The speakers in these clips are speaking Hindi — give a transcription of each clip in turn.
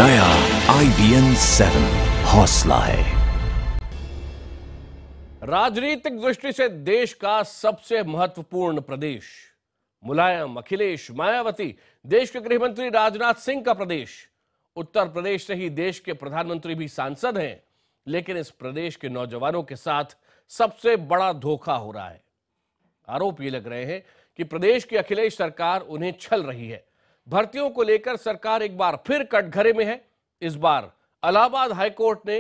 नया IBN 7 हौसला है। राजनीतिक दृष्टि से देश का सबसे महत्वपूर्ण प्रदेश, मुलायम, अखिलेश, मायावती, देश के गृह मंत्री राजनाथ सिंह का प्रदेश। उत्तर प्रदेश से ही देश के प्रधानमंत्री भी सांसद हैं, लेकिन इस प्रदेश के नौजवानों के साथ सबसे बड़ा धोखा हो रहा है। आरोप ये लग रहे हैं कि प्रदेश की अखिलेश सरकार उन्हें छल रही है। भर्तियों को लेकर सरकार एक बार फिर कटघरे में है। इस बार इलाहाबाद हाईकोर्ट ने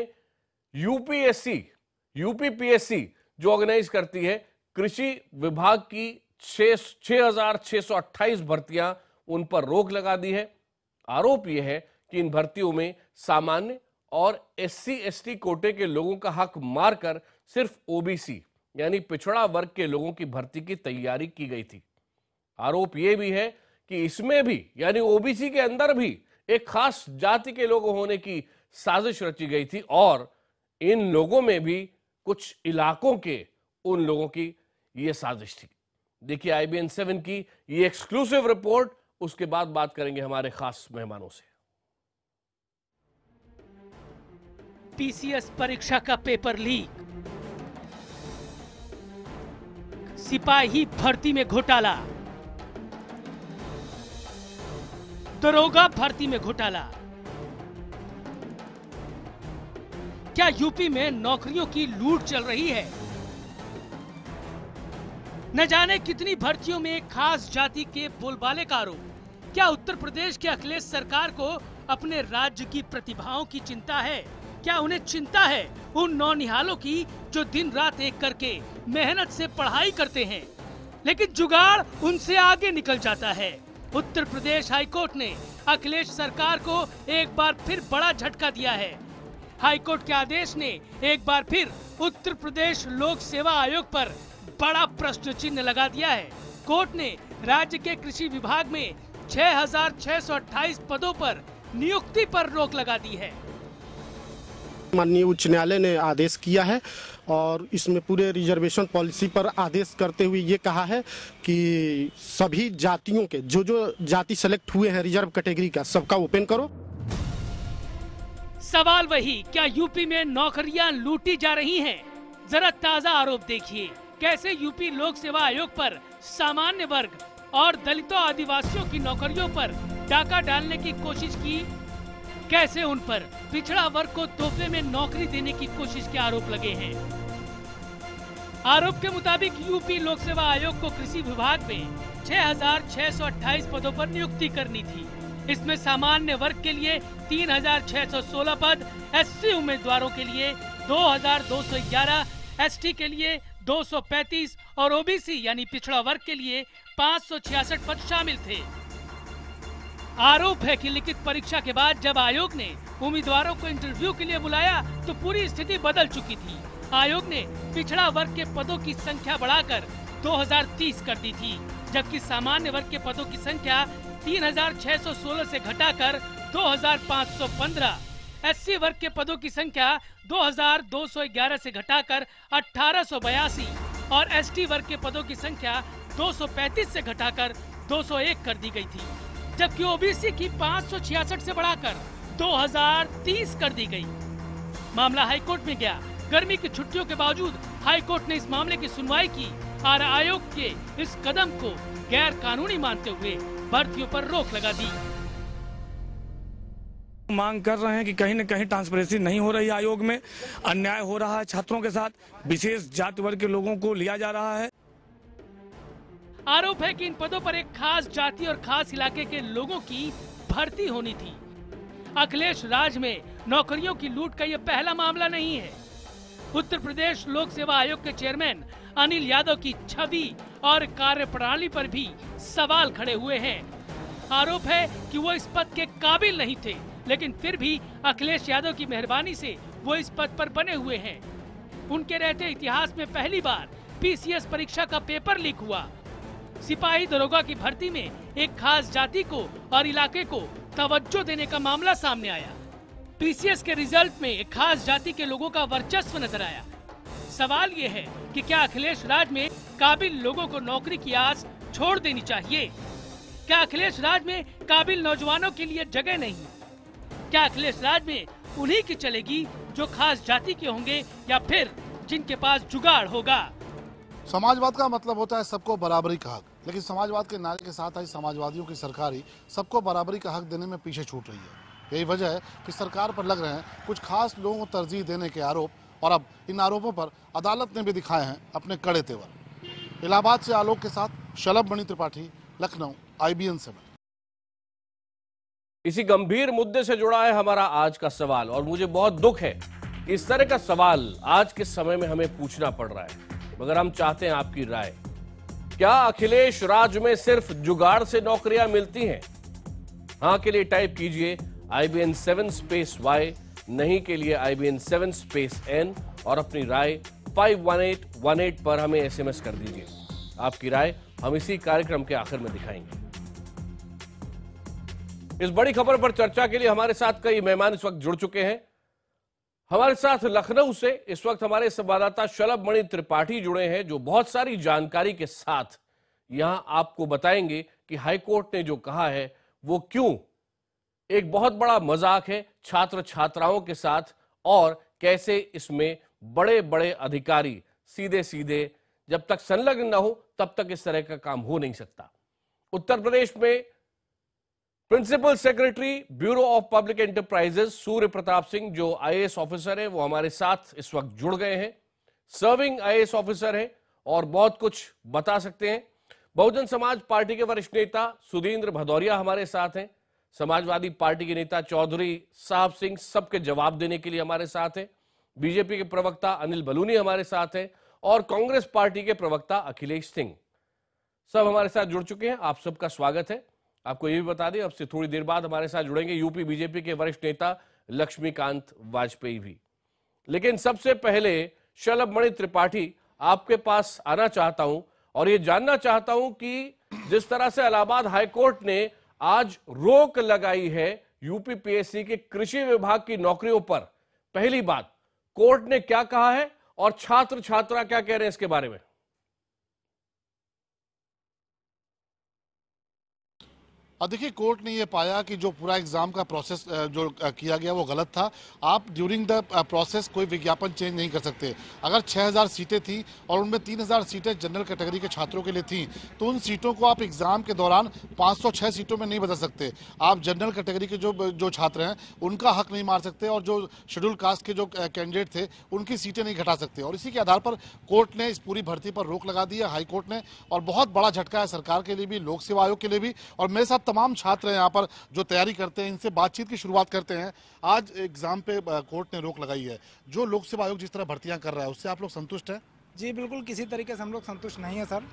यूपीपीएससी जो ऑर्गेनाइज करती है कृषि विभाग की 6,628 भर्तियां, उन पर रोक लगा दी है। आरोप यह है कि इन भर्तियों में सामान्य और SC/ST कोटे के लोगों का हक मारकर सिर्फ OBC यानी पिछड़ा वर्ग के लोगों की भर्ती की तैयारी की गई थी। आरोप यह भी है कि इसमें भी यानी OBC के अंदर भी एक खास जाति के लोग होने की साजिश रची गई थी और इन लोगों में भी कुछ इलाकों के उन लोगों की यह साजिश थी। देखिए IBN 7 की ये एक्सक्लूसिव रिपोर्ट, उसके बाद बात करेंगे हमारे खास मेहमानों से। PCS परीक्षा का पेपर लीक, सिपाही भर्ती में घोटाला, दरोगा भर्ती में घोटाला। क्या यूपी में नौकरियों की लूट चल रही है? न जाने कितनी भर्तियों में एक खास जाति के बोलबाले का आरोप। क्या उत्तर प्रदेश के अखिलेश सरकार को अपने राज्य की प्रतिभाओं की चिंता है? क्या उन्हें चिंता है उन नौनिहालों की जो दिन रात एक करके मेहनत से पढ़ाई करते हैं, लेकिन जुगाड़ उनसे आगे निकल जाता है? उत्तर प्रदेश हाईकोर्ट ने अखिलेश सरकार को एक बार फिर बड़ा झटका दिया है। हाईकोर्ट के आदेश ने एक बार फिर उत्तर प्रदेश लोक सेवा आयोग पर बड़ा प्रश्न चिन्ह लगा दिया है। कोर्ट ने राज्य के कृषि विभाग में 6,628 पदों पर नियुक्ति पर रोक लगा दी है। माननीय उच्च न्यायालय ने आदेश किया है और इसमें पूरे रिजर्वेशन पॉलिसी पर आदेश करते हुए ये कहा है कि सभी जातियों के जो जाति सेलेक्ट हुए हैं रिजर्व कैटेगरी का, सबका ओपन करो। सवाल वही, क्या यूपी में नौकरियां लूटी जा रही हैं? जरा ताजा आरोप देखिए। कैसे यूपी लोक सेवा आयोग पर सामान्य वर्ग और दलितों आदिवासियों की नौकरियों पर डाका डालने की कोशिश की, कैसे उन पर पिछड़ा वर्ग को तोहफे में नौकरी देने की कोशिश के आरोप लगे हैं। आरोप के मुताबिक यूपी लोक सेवा आयोग को कृषि विभाग में 6,628 पदों पर नियुक्ति करनी थी। इसमें सामान्य वर्ग के लिए 3,616 पद, SC उम्मीदवारों के लिए 2,211, ST के लिए 235 और OBC यानी पिछड़ा वर्ग के लिए 566 पद शामिल थे। आरोप है कि लिखित परीक्षा के बाद जब आयोग ने उम्मीदवारों को इंटरव्यू के लिए बुलाया तो पूरी स्थिति बदल चुकी थी। आयोग ने पिछड़ा वर्ग के पदों की संख्या बढ़ाकर 2030 कर दी थी, जबकि सामान्य वर्ग के पदों की संख्या 3,616 से घटाकर 2,515, SC वर्ग के पदों की संख्या 2,211 से घटाकर 1,882 और ST वर्ग के पदों की संख्या 235 से घटाकर 201 कर दी गई थी, जबकि OBC की 566 से बढ़ाकर 2030 कर दी गई। मामला हाईकोर्ट में गया। गर्मी की छुट्टियों के बावजूद हाईकोर्ट ने इस मामले की सुनवाई की और आयोग के इस कदम को गैर कानूनी मानते हुए भर्तियों पर रोक लगा दी। मांग कर रहे हैं कि कहीं न कहीं ट्रांसपेरेंसी नहीं हो रही, आयोग में अन्याय हो रहा है, छात्रों के साथ विशेष जाति वर्ग के लोगों को लिया जा रहा है। आरोप है कि इन पदों पर एक खास जाति और खास इलाके के लोगों की भर्ती होनी थी। अखिलेश राज में नौकरियों की लूट का यह पहला मामला नहीं है। उत्तर प्रदेश लोक सेवा आयोग के चेयरमैन अनिल यादव की छवि और कार्यप्रणाली पर भी सवाल खड़े हुए हैं। आरोप है कि वो इस पद के काबिल नहीं थे, लेकिन फिर भी अखिलेश यादव की मेहरबानी से वो इस पद पर बने हुए हैं। उनके रहते इतिहास में पहली बार PCS परीक्षा का पेपर लीक हुआ। सिपाही दरोगा की भर्ती में एक खास जाति को और इलाके को तवज्जो देने का मामला सामने आया। PCS के रिजल्ट में एक खास जाति के लोगों का वर्चस्व नजर आया। सवाल ये है कि क्या अखिलेश राज में काबिल लोगों को नौकरी की आस छोड़ देनी चाहिए? क्या अखिलेश राज में काबिल नौजवानों के लिए जगह नहीं? क्या अखिलेश राज में उन्हीं की चलेगी जो खास जाति के होंगे या फिर जिनके पास जुगाड़ होगा? समाजवाद का मतलब होता है सबको बराबरी का हक, लेकिन समाजवाद के नारे के साथ आई समाजवादियों की सरकार ही सबको बराबरी का हक देने में पीछे छूट रही है। यही वजह है कि सरकार पर लग रहे हैं कुछ खास लोगों को तरजीह देने के आरोप, और अब इन आरोपों पर अदालत ने भी दिखाए हैं अपने कड़े तेवर। इलाहाबाद से आलोक के साथ शलभ मणि त्रिपाठी, लखनऊ, IBN 7। इसी गंभीर मुद्दे से जुड़ा है हमारा आज का सवाल, और मुझे बहुत दुख है कि इस तरह का सवाल आज के समय में हमें पूछना पड़ रहा है, मगर हम चाहते हैं आपकी राय। क्या अखिलेश राज में सिर्फ जुगाड़ से नौकरियां मिलती हैं? हां के लिए टाइप कीजिए IBN 7 स्पेस Y, नहीं के लिए IBN 7 स्पेस N, और अपनी राय 51818 पर हमें SMS कर दीजिए। आपकी राय हम इसी कार्यक्रम के आखिर में दिखाएंगे। इस बड़ी खबर पर चर्चा के लिए हमारे साथ कई मेहमान इस वक्त जुड़ चुके हैं। हमारे साथ लखनऊ से इस वक्त हमारे संवाददाता शलभ मणि त्रिपाठी जुड़े हैं, जो बहुत सारी जानकारी के साथ यहां आपको बताएंगे कि हाईकोर्ट ने जो कहा है वो क्यों एक बहुत बड़ा मजाक है छात्र छात्राओं के साथ, और कैसे इसमें बड़े बड़े अधिकारी सीधे सीधे जब तक संलग्न न हो तब तक इस तरह का काम हो नहीं सकता। उत्तर प्रदेश में principal secretary bureau of public enterprises Surya Pratap Singh, जो IAS ऑफिसर है, वो हमारे साथ इस वक्त जुड़ गए हैं। सर्विंग IAS ऑफिसर है और बहुत कुछ बता सकते हैं। बहुजन समाज पार्टी के वरिष्ठ नेता सुधींद्र भदौरिया हमारे साथ हैं। समाजवादी पार्टी के नेता चौधरी साहब सिंह सबके जवाब देने के लिए हमारे साथ हैं। बीजेपी के प्रवक्ता अनिल बलूनी हमारे साथ हैं, और कांग्रेस पार्टी के प्रवक्ता अखिलेश सिंह सब हमारे साथ जुड़ चुके हैं। आप सबका स्वागत है। आपको यह भी बता दें, अब से थोड़ी देर बाद हमारे साथ जुड़ेंगे यूपी बीजेपी के वरिष्ठ नेता लक्ष्मीकांत वाजपेयी भी। लेकिन सबसे पहले शलभ मणि त्रिपाठी, आपके पास आना चाहता हूं और ये जानना चाहता हूं कि जिस तरह से इलाहाबाद हाईकोर्ट ने आज रोक लगाई है यूपी PSC के कृषि विभाग की नौकरियों पर, पहली बात कोर्ट ने क्या कहा है और छात्र छात्रा क्या कह रहे हैं इसके बारे में? देखिए, कोर्ट ने ये पाया कि जो पूरा एग्जाम का प्रोसेस जो किया गया वो गलत था। आप ड्यूरिंग द प्रोसेस कोई विज्ञापन चेंज नहीं कर सकते। अगर 6000 सीटें थी और उनमें 3000 सीटें जनरल कैटेगरी के छात्रों के लिए थी, तो उन सीटों को आप एग्जाम के दौरान 506 सीटों में नहीं बदल सकते। आप जनरल कैटेगरी के जो छात्र हैं उनका हक नहीं मार सकते, और जो शेड्यूल कास्ट के जो कैंडिडेट थे उनकी सीटें नहीं घटा सकते। और इसी के आधार पर कोर्ट ने इस पूरी भर्ती पर रोक लगा दी है, हाईकोर्ट ने। और बहुत बड़ा झटका है सरकार के लिए भी, लोक सेवा आयोग के लिए भी। और मेरे साथ तमाम छात्र हैं यहाँ पर जो तैयारी करते हैं, इनसे बातचीत की शुरुआत करते हैं। आज एग्जाम पे कोर्ट ने रोक लगाई है, जो लोक सेवा आयोग जिस तरह भर्तियां कर रहा है उससे आप लोग संतुष्ट हैं? जी बिल्कुल, किसी तरीके से हम लोग संतुष्ट नहीं है सर,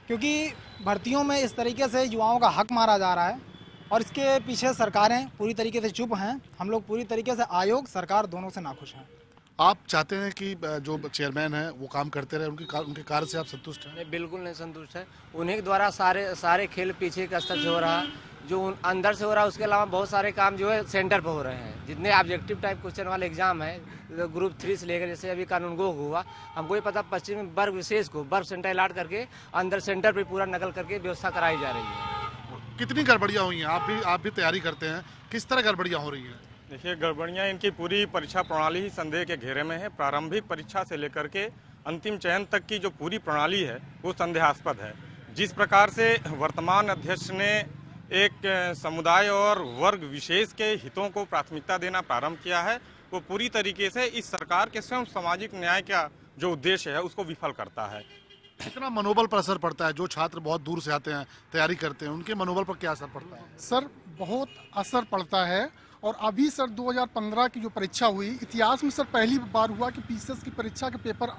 क्योंकि भर्तियों में इस तरीके से युवाओं का हक मारा जा रहा है और इसके पीछे सरकारें पूरी तरीके से चुप हैं। हम लोग पूरी तरीके से आयोग सरकार दोनों से नाखुश हैं। आप चाहते हैं कि जो चेयरमैन है वो काम करते रहे, उनके कार्य से आप संतुष्ट हैं? नहीं, बिल्कुल नहीं संतुष्ट है। उन्हीं के द्वारा सारे खेल पीछे के स्तर से हो रहा है, जो अंदर से हो रहा है। उसके अलावा बहुत सारे काम जो है सेंटर पर हो रहे हैं। जितने ऑब्जेक्टिव टाइप क्वेश्चन वाले एग्जाम है, ग्रुप 3 से लेकर जैसे अभी कानून गो हुआ, हमको ये पता पश्चिम वर्ग विशेष को वर्ग सेंटर अलॉट करके अंदर सेंटर पर पूरा नकल करके व्यवस्था कराई जा रही है। कितनी गड़बड़ियाँ हुई हैं? आप भी तैयारी करते हैं, किस तरह गड़बड़ियाँ हो रही हैं? देखिए, गड़बड़ियाँ इनकी पूरी परीक्षा प्रणाली ही संदेह के घेरे में है। प्रारंभिक परीक्षा से लेकर के अंतिम चयन तक की जो पूरी प्रणाली है वो संदेहास्पद है। जिस प्रकार से वर्तमान अध्यक्ष ने एक समुदाय और वर्ग विशेष के हितों को प्राथमिकता देना प्रारंभ किया है, वो पूरी तरीके से इस सरकार के स्वयं सामाजिक न्याय का जो उद्देश्य है उसको विफल करता है। कितना मनोबल पर असर पड़ता है? जो छात्र बहुत दूर से आते हैं, तैयारी करते हैं, उनके मनोबल पर क्या असर पड़ता है? सर बहुत असर पड़ता है। और अभी सर 2015 की जो परीक्षा हुई, इतिहास में सर पहली बार हुआ कि PCS की परीक्षा का पेपर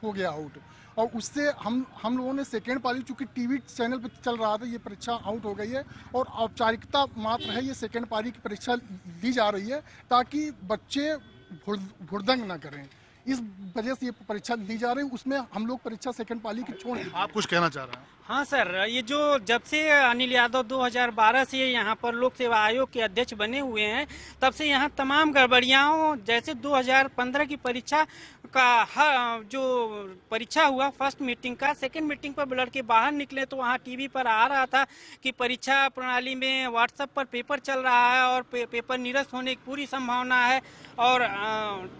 हो गया आउट, और उससे हम लोगों ने सेकेंड पाली, चूंकि टीवी चैनल पर चल रहा था, ये परीक्षा आउट हो गई है और औपचारिकता मात्र है, ये सेकेंड पाली की परीक्षा ली जा रही है ताकि बच्चे भुड़दंग ना करें। इस वजह से ये परीक्षा ली जा रही है। उसमें हम लोग परीक्षा सेकंड पाली की छोड़। आप कुछ कहना चाह रहे हैं? हाँ सर, ये जो जब से अनिल यादव 2012 से यहाँ पर लोक सेवा आयोग के अध्यक्ष बने हुए हैं, तब से यहाँ तमाम गड़बड़ियाँ, जैसे 2015 की परीक्षा का जो परीक्षा हुआ फर्स्ट मीटिंग का, सेकंड मीटिंग पर लड़के बाहर निकले तो वहाँ टीवी पर आ रहा था कि परीक्षा प्रणाली में व्हाट्सएप पर पेपर चल रहा है और पेपर निरस्त होने की पूरी संभावना है। और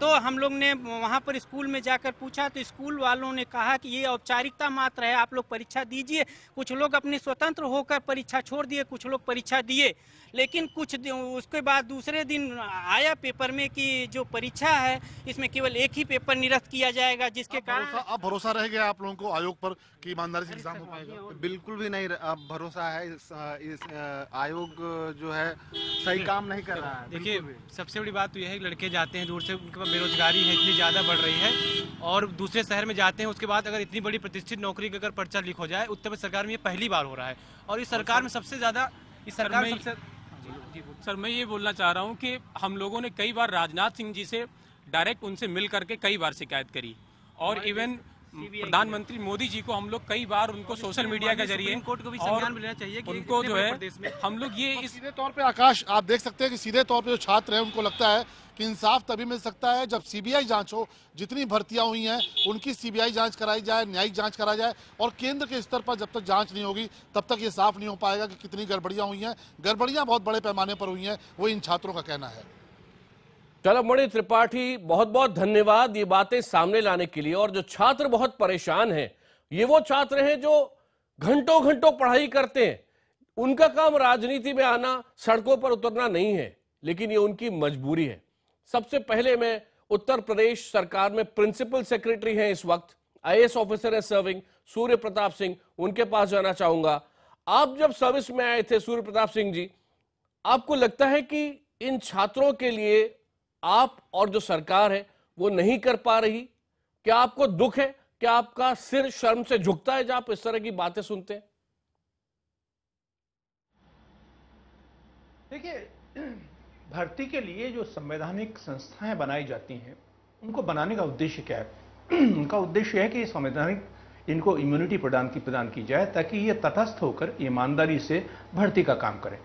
तो हम लोग ने वहाँ पर स्कूल में जाकर पूछा तो स्कूल वालों ने कहा कि ये औपचारिकता मात्र है, आप लोग परीक्षा दीजिए। कुछ लोग अपने स्वतंत्र होकर परीक्षा छोड़ दिए, कुछ लोग परीक्षा दिए, लेकिन उसके बाद दूसरे दिन आया पेपर में कि जो परीक्षा है इसमें केवल एक ही पेपर निरस्त किया जाएगा, जिसके कारण अब भरोसा रह गया आप लोगों को आयोग पर कि ईमानदारी से एग्जाम हो पाएगा? बिल्कुल भी नहीं, अब भरोसा है। इस आयोग जो है सही काम नहीं कर रहा है। देखिए, सबसे बड़ी बात तो यह है कि लड़के जाते हैं दूर से, उनके पास बेरोजगारी है इतनी ज़्यादा बढ़ रही है, और दूसरे शहर में जाते हैं, उसके बाद अगर इतनी बड़ी प्रतिष्ठित नौकरी का अगर पर्चा लीक हो जाए, उत्तर प्रदेश सरकार में ये पहली बार हो रहा है। और इस सरकार में सबसे ज़्यादा सर मैं ये बोलना चाह रहा हूँ कि हम लोगों ने कई बार राजनाथ सिंह जी से डायरेक्ट उनसे मिल करके कई बार शिकायत करी, और इवन प्रधानमंत्री मोदी जी को हम लोग कई बार उनको सोशल मीडिया के जरिए कोर्ट को भी संज्ञान में लेना चाहिए कि उनको जो है हम लोग ये सीधे तौर पे आकाश आप देख सकते हैं कि सीधे तौर पे जो छात्र हैं उनको लगता है कि इंसाफ तभी मिल सकता है जब सीबीआई जांच हो। जितनी भर्तियां हुई हैं उनकी सीबीआई जांच कराई जाए, न्यायिक जांच कराई जाए, और केंद्र के स्तर पर जब तक जांच नहीं होगी तब तक ये साफ नहीं हो पाएगा कि कितनी गड़बड़ियां हुई हैं। गड़बड़ियां बहुत बड़े पैमाने पर हुई हैं, वो इन छात्रों का कहना है। चलो मणि त्रिपाठी, बहुत बहुत धन्यवाद ये बातें सामने लाने के लिए। और जो छात्र बहुत परेशान हैं, ये वो छात्र हैं जो घंटों घंटों पढ़ाई करते हैं। उनका काम राजनीति में आना, सड़कों पर उतरना नहीं है, लेकिन ये उनकी मजबूरी है। सबसे पहले मैं उत्तर प्रदेश सरकार में प्रिंसिपल सेक्रेटरी हैं इस वक्त, आईएएस ऑफिसर है सर्विंग, सूर्य प्रताप सिंह, उनके पास जाना चाहूंगा। आप जब सर्विस में आए थे सूर्य प्रताप सिंह जी, आपको लगता है कि इन छात्रों के लिए आप और जो सरकार है वो नहीं कर पा रही? क्या आपको दुख है? क्या आपका सिर शर्म से झुकता है जब आप इस तरह की बातें सुनते हैं? देखिए, भर्ती के लिए जो संवैधानिक संस्थाएं बनाई जाती हैं, उनको बनाने का उद्देश्य क्या है? उनका उद्देश्य है कि संवैधानिक इनको इम्यूनिटी प्रदान की जाए ताकि ये तटस्थ होकर ईमानदारी से भर्ती का काम करें।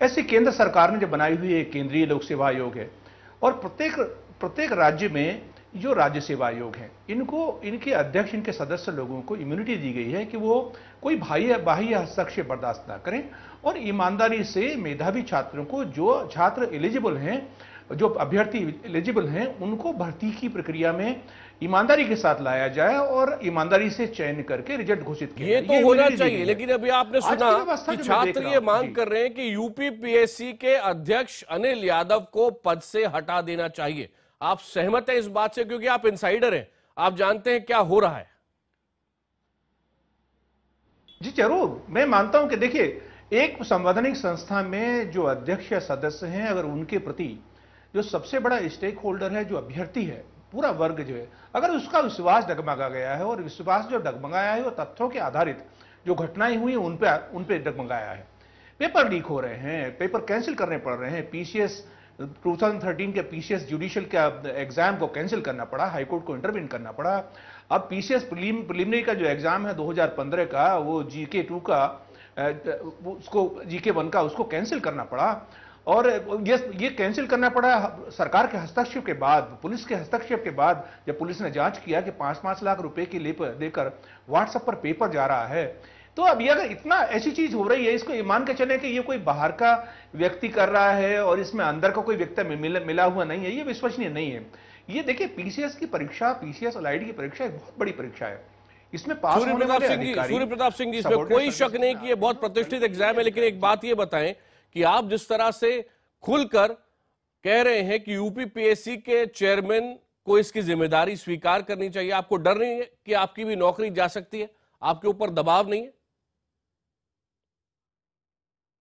ऐसे केंद्र सरकार ने जो बनाई हुई एक केंद्रीय लोक सेवा आयोग है, और प्रत्येक राज्य में जो राज्य सेवा आयोग हैं, इनके अध्यक्ष, इनके सदस्य लोगों को इम्यूनिटी दी गई है कि वो कोई बाह्य हस्तक्षेप बर्दाश्त ना करें और ईमानदारी से मेधावी छात्रों को, जो छात्र एलिजिबल हैं, जो अभ्यर्थी एलिजिबल हैं, उनको भर्ती की प्रक्रिया में ईमानदारी के साथ लाया जाए और ईमानदारी से चयन करके रिजल्ट घोषित किया जाए। ये तो होना चाहिए, लेकिन अभी आपने सुना कि छात्र ये मांग कर रहे हैं कि यूपी पीएससी के अध्यक्ष अनिल यादव को पद से हटा देना चाहिए। आप सहमत हैं इस बात से? क्योंकि आप इनसाइडर हैं, आप जानते हैं क्या हो रहा है। जी जरूर, मैं मानता हूं कि देखिए, एक संवैधानिक संस्था में जो अध्यक्ष या सदस्य हैं, अगर उनके प्रति जो सबसे बड़ा स्टेक होल्डर है, जो अभ्यर्थी है, पूरा वर्ग जो है, अगर उसका विश्वास डगमगा गया है, और विश्वास जो डगमगाया है वो तथ्यों के आधारित जो घटनाएं हुई उन पे डगमगाया है। पेपर लीक हो रहे हैं, पेपर कैंसिल करने पड़ रहे हैं, पीसीएस 2013 के पीसीएस जुडिशियल का एग्जाम को कैंसिल करना पड़ा, हाईकोर्ट को इंटरवीन करना पड़ा। अब पीसीएस प्रीलिमिनरी का जो एग्जाम है 2015 का, वो जीके 2 का, उसको जीके 1 का, उसको कैंसिल करना पड़ा। और ये कैंसिल करना पड़ा सरकार के हस्तक्षेप के बाद, पुलिस के हस्तक्षेप के बाद, जब पुलिस ने जांच किया कि 5-5 लाख रुपए की लेप देकर व्हाट्सएप पर पेपर जा रहा है। तो अब ये अगर इतना ऐसी चीज हो रही है, इसको ईमान के चले कि ये कोई बाहर का व्यक्ति कर रहा है और इसमें अंदर का कोई व्यक्ति मिला हुआ नहीं है, ये विश्वसनीय नहीं है। ये देखिए, पीसीएस की परीक्षा, पीसीएस एलआईडी की परीक्षा एक बहुत बड़ी परीक्षा है। इसमें पास होने वाले अधिकारी, सूर्य प्रताप सिंह जी, इसमें कोई शक नहीं कि ये बहुत प्रतिष्ठित एग्जाम है, लेकिन एक बात ये बताएं कि आप जिस तरह से खुलकर कह रहे हैं कि यूपी पीएससी के चेयरमैन को इसकी जिम्मेदारी स्वीकार करनी चाहिए, आपको डर नहीं है कि आपकी भी नौकरी जा सकती है? आपके ऊपर दबाव नहीं है?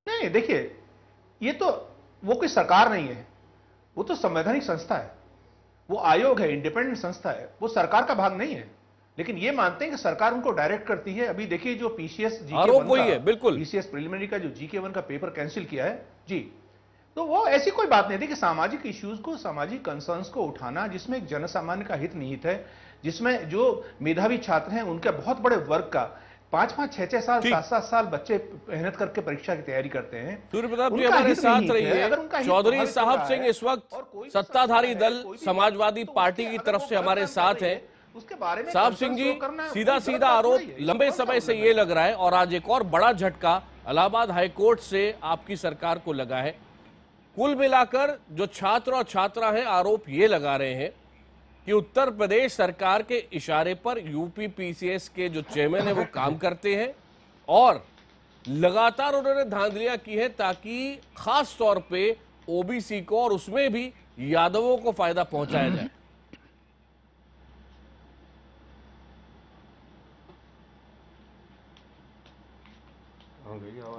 नहीं, देखिए, ये तो वो कोई सरकार नहीं है, वो तो संवैधानिक संस्था है, वो आयोग है, इंडिपेंडेंट संस्था है, वो सरकार का भाग नहीं है। लेकिन ये मानते हैं कि सरकार उनको डायरेक्ट करती है। अभी देखिए, जो पीसीएस आरोप वही है, बिल्कुल, पीसीएस प्रीलिमिनरी का जो जीके 1 का पेपर कैंसिल किया है जी, तो वो ऐसी कोई बात नहीं थी कि सामाजिक इश्यूज को, सामाजिक कंसर्न्स को उठाना, जिसमें एक जनसामान्य का हित निहित है, जिसमें जो मेधावी छात्र हैं उनके बहुत बड़े वर्ग का 5-5, 6-6 साल, 7-7 साल बच्चे मेहनत करके परीक्षा की तैयारी करते हैं। सूर्य प्रताप जी हमारे साथ रहिए। चौधरी साहब सिंह इस वक्त सत्ताधारी दल समाजवादी पार्टी की तरफ से हमारे साथ हैं। उसके बारे में साहब सिंह जी, सीधा सीधा आरोप लंबे समय से ये लग रहा है और आज एक और बड़ा झटका इलाहाबाद हाईकोर्ट से आपकी सरकार को लगा है। कुल मिलाकर जो छात्र और छात्रा हैं, आरोप ये लगा रहे हैं कि उत्तर प्रदेश सरकार के इशारे पर यूपी पीसीएस के जो चेयरमैन है वो काम करते हैं और लगातार उन्होंने धांधलियां की है ताकि खास तौर पे ओबीसी को और उसमें भी यादवों को फायदा पहुंचाया जाए।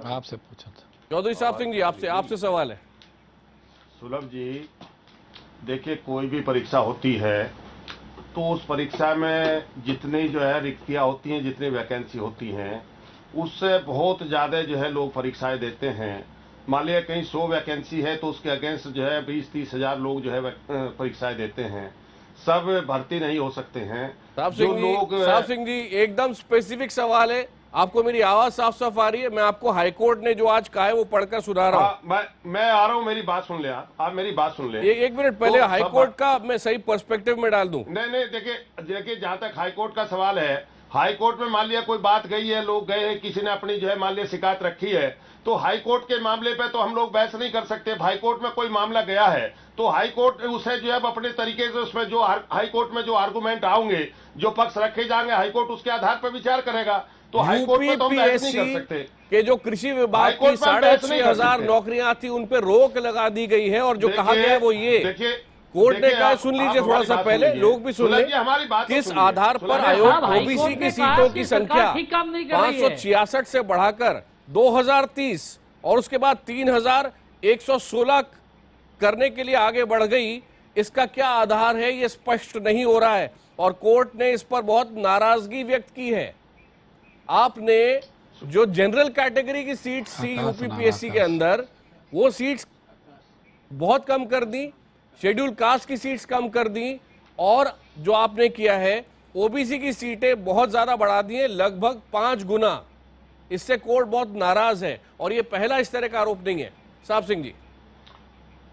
आपसे पूछा था चौधरी साहब सिंह जी, आपसे सवाल है। सुलभ जी, देखिए कोई भी परीक्षा होती है तो उस परीक्षा में जितनी जो है रिक्तियां होती हैं, जितनी वैकेंसी होती हैं, उससे बहुत ज़्यादा जो है लोग परीक्षाएं देते हैं। मान लिया कहीं 100 वैकेंसी है तो उसके अगेंस्ट जो है 20-30 हजार लोग जो है परीक्षाएं देते हैं। सब भर्ती नहीं हो सकते हैं। साहब सिंह जी, एकदम स्पेसिफिक सवाल है, आपको मेरी आवाज साफ साफ आ रही है? मैं आपको हाईकोर्ट ने जो आज कहा है वो पढ़कर सुना रहा हूँ। मैं आ रहा हूँ, मेरी बात सुन ले। आप मेरी बात सुन ले। एक मिनट पहले तो हाईकोर्ट का मैं सही पर्सपेक्टिव में डाल दूं। नहीं, देखिए जहां तक हाईकोर्ट का सवाल है, हाईकोर्ट में मान लिया कोई बात गई है, लोग गए हैं, किसी ने अपनी जो है मान लिया शिकायत रखी है, तो हाईकोर्ट के मामले पे तो हम लोग बहस नहीं कर सकते। हाईकोर्ट में कोई मामला गया है तो हाईकोर्ट उसे जो है अपने तरीके से उसमें जो हाईकोर्ट में जो आर्गूमेंट आएंगे, जो पक्ष रखे जाएंगे, हाईकोर्ट उसके आधार पर विचार करेगा। तो हाईकोर्ट में तो हम बहस नहीं कर सकते। के जो कृषि विभाग की 6,500 नौकरियां थी उन पे रोक लगा दी गई है और जो कहा गया है वो ये कोर्ट ने कहा, सुन लीजिए थोड़ा सा पहले, लोग भी सुन लें, किस आधार पर आयोग ओबीसी की सीटों की संख्या 566 से बढ़ाकर 2030 और उसके बाद 3,116 करने के लिए आगे बढ़ गई, इसका क्या आधार है ये स्पष्ट नहीं हो रहा है और कोर्ट ने इस पर बहुत नाराजगी व्यक्त की है। आपने जो जनरल कैटेगरी की सीट्स थी यूपी पीएससी के अंदर, वो सीट्स बहुत कम कर दी, शेड्यूल कास्ट की सीट्स कम कर दी और जो आपने किया है ओबीसी की सीटें बहुत ज्यादा बढ़ा दी हैं, लगभग 5 गुना। इससे कोर्ट बहुत नाराज है और ये पहला इस तरह का आरोप नहीं है। साहब सिंह जी,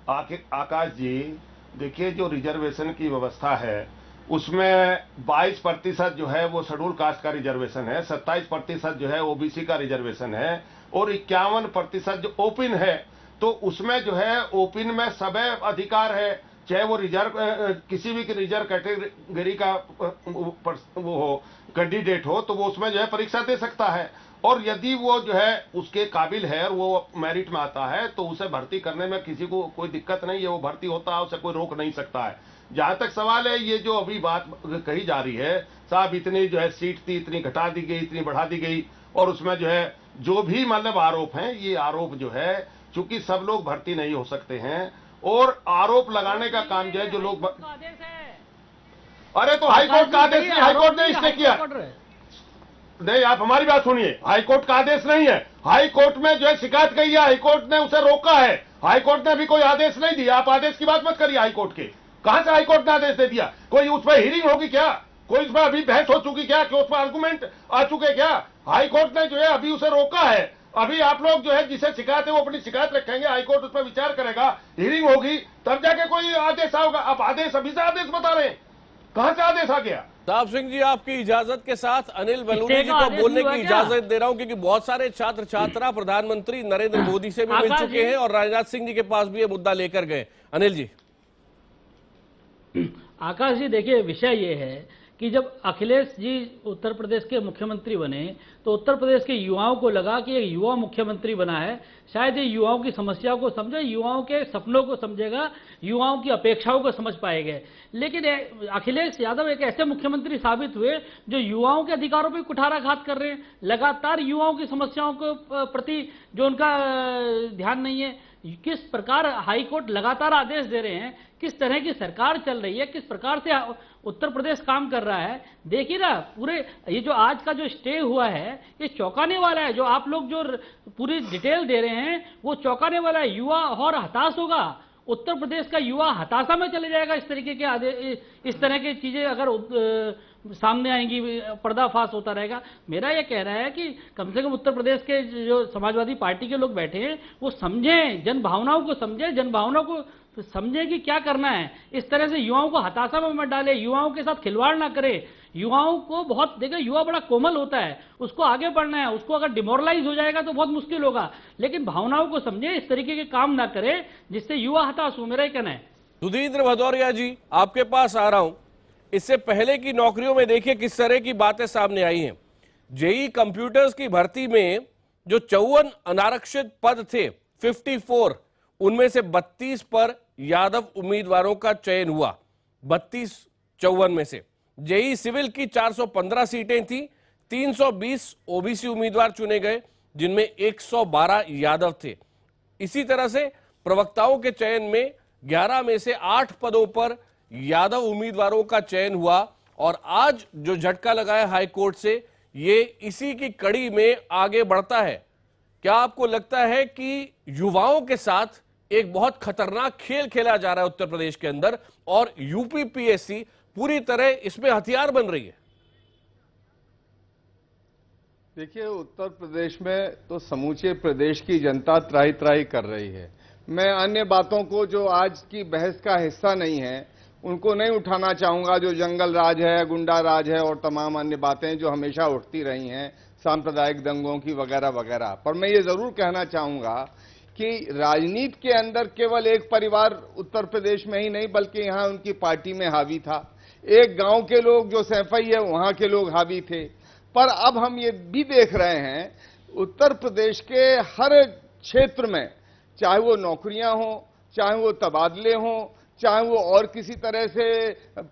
आकाश जी, देखिए जो रिजर्वेशन की व्यवस्था है उसमें 22% जो है वो शेड्यूल कास्ट का रिजर्वेशन है, 27% जो है ओबीसी का रिजर्वेशन है और 51% जो ओपन है। तो उसमें जो है ओपन में सब अधिकार है, चाहे वो रिजर्व किसी भी रिजर्व कैटेगरी का वो हो, कैंडिडेट हो, तो वो उसमें जो है परीक्षा दे सकता है और यदि वो जो है उसके काबिल है और वो मेरिट में आता है तो उसे भर्ती करने में किसी को कोई दिक्कत नहीं है, वो भर्ती होता है, उसे कोई रोक नहीं सकता है। जहां तक सवाल है ये जो अभी बात कही जा रही है, साहब इतनी जो है सीट थी, इतनी घटा दी गई, इतनी बढ़ा दी गई और उसमें जो है जो भी मतलब आरोप हैं, ये आरोप जो है चूंकि सब लोग भर्ती नहीं हो सकते हैं और आरोप लगाने का काम जो है जो लोग अरे तो हाईकोर्ट का आदेश नहीं, हाईकोर्ट ने इसने किया नहीं। आप हमारी बात सुनिए, हाईकोर्ट का आदेश नहीं है, हाईकोर्ट में जो है शिकायत गई है, हाईकोर्ट ने उसे रोका है, हाईकोर्ट ने अभी कोई आदेश नहीं दिया। आप आदेश की बात मत करिए, हाईकोर्ट के कहां से हाईकोर्ट ने आदेश दे दिया? कोई उस पर हियरिंग होगी क्या? कोई उसमें अभी बहस हो चुकी क्या? कि उस पर आर्गूमेंट आ चुके क्या? हाईकोर्ट ने जो है अभी उसे रोका है। अभी आप लोग जो है जिसे शिकायत है वो अपनी शिकायत रखेंगे, हाईकोर्ट उस पर विचार करेगा, हियरिंग होगी, तब जाके कोई आदेश होगा। आप आदेश अभी से आदेश बता रहे हैं, कहां से आदेश आ गया? साहब सिंह जी, आपकी इजाजत के साथ अनिल बलूनी जी को बोलने की इजाजत दे रहा हूं क्योंकि बहुत सारे छात्र छात्रा प्रधानमंत्री नरेंद्र मोदी से भी मिल चुके हैं और राजनाथ सिंह जी के पास भी ये मुद्दा लेकर गए। अनिल जी। आकाश जी, देखिए विषय ये है कि जब अखिलेश जी उत्तर प्रदेश के मुख्यमंत्री बने तो उत्तर प्रदेश के युवाओं को लगा कि एक युवा मुख्यमंत्री बना है, शायद ये युवाओं की समस्याओं को समझे, युवाओं के सपनों को समझेगा, युवाओं की अपेक्षाओं को समझ पाएंगे। लेकिन अखिलेश यादव एक ऐसे मुख्यमंत्री साबित हुए जो युवाओं के अधिकारों पर कुठाराघात कर रहे हैं, लगातार युवाओं की समस्याओं के प्रति जो उनका ध्यान नहीं है। किस प्रकार हाईकोर्ट लगातार आदेश दे रहे हैं, किस तरह की सरकार चल रही है, किस प्रकार से उत्तर प्रदेश काम कर रहा है, देखिए ना। पूरे ये जो आज का जो स्टे हुआ है ये चौंकाने वाला है। जो आप लोग जो पूरी डिटेल दे रहे हैं वो चौंकाने वाला है। युवा और हताश होगा, उत्तर प्रदेश का युवा हताशा में चले जाएगा। इस तरीके के इस तरह की चीजें अगर सामने आएंगी, पर्दाफाश होता रहेगा। मेरा यह कह रहा है कि कम से कम उत्तर प्रदेश के जो समाजवादी पार्टी के लोग बैठे हैं वो समझें, जन भावनाओं को समझें, जन भावनाओं को समझें कि क्या करना है। इस तरह से युवाओं को हताशा में मत डाले, युवाओं के साथ खिलवाड़ ना करें। युवाओं को बहुत देखिए, युवा बड़ा कोमल होता है, उसको आगे बढ़ना है। उसको अगर डिमोरलाइज हो जाएगा तो बहुत मुश्किल होगा, लेकिन भावनाओं को समझे, इस तरीके के काम ना करे जिससे युवा हताश हो। मेरा कहना है। सुधींद्र भदौरिया जी, आपके पास आ रहा हूं। इससे पहले की नौकरियों में देखिए किस तरह की बातें सामने आई हैं। जेई कंप्यूटर्स की भर्ती में जो 54 अनारक्षित पद थे 54, उनमें से 32 पर यादव उम्मीदवारों का चयन हुआ। 32-54 में से जेई सिविल की 415 सीटें थी, 320 ओबीसी उम्मीदवार चुने गए, जिनमें 112 यादव थे। इसी तरह से प्रवक्ताओं के चयन में 11 में से 8 पदों पर यादव उम्मीदवारों का चयन हुआ। और आज जो झटका लगाया हाईकोर्ट से, ये इसी की कड़ी में आगे बढ़ता है। क्या आपको लगता है कि युवाओं के साथ एक बहुत खतरनाक खेल खेला जा रहा है उत्तर प्रदेश के अंदर, और यूपीपीएससी पूरी तरह इसमें हथियार बन रही है? देखिए, उत्तर प्रदेश में तो समूचे प्रदेश की जनता त्राही त्राही कर रही है। मैं अन्य बातों को जो आज की बहस का हिस्सा नहीं है उनको नहीं उठाना चाहूंगा, जो जंगल राज है, गुंडा राज है और तमाम अन्य बातें जो हमेशा उठती रही हैं, सांप्रदायिक दंगों की वगैरह वगैरह। पर मैं ये जरूर कहना चाहूंगा कि राजनीति के अंदर केवल एक परिवार उत्तर प्रदेश में ही नहीं बल्कि यहां उनकी पार्टी में हावी था। एक गांव के लोग जो सैफई है वहां के लोग हावी थे। पर अब हम ये भी देख रहे हैं उत्तर प्रदेश के हर क्षेत्र में, चाहे वो नौकरियां हों, चाहे वो तबादले हों, चाहे वो और किसी तरह से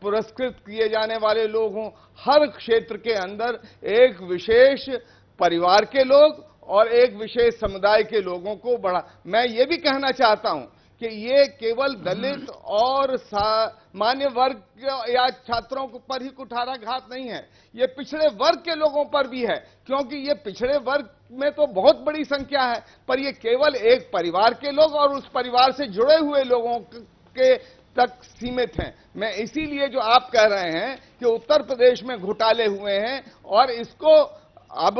पुरस्कृत किए जाने वाले लोग हों, हर क्षेत्र के अंदर एक विशेष परिवार के लोग और एक विशेष समुदाय के लोगों को बढ़ा। मैं ये भी कहना चाहता हूं कि ये केवल दलित और सामान्य वर्ग या छात्रों पर ही कुठाराघात नहीं है, ये पिछड़े वर्ग के लोगों पर भी है, क्योंकि ये पिछड़े वर्ग में तो बहुत बड़ी संख्या है, पर ये केवल एक परिवार के लोग और उस परिवार से जुड़े हुए लोगों के तक सीमित हैं। मैं इसीलिए जो आप कह रहे हैं कि उत्तर प्रदेश में घोटाले हुए हैं, और इसको अब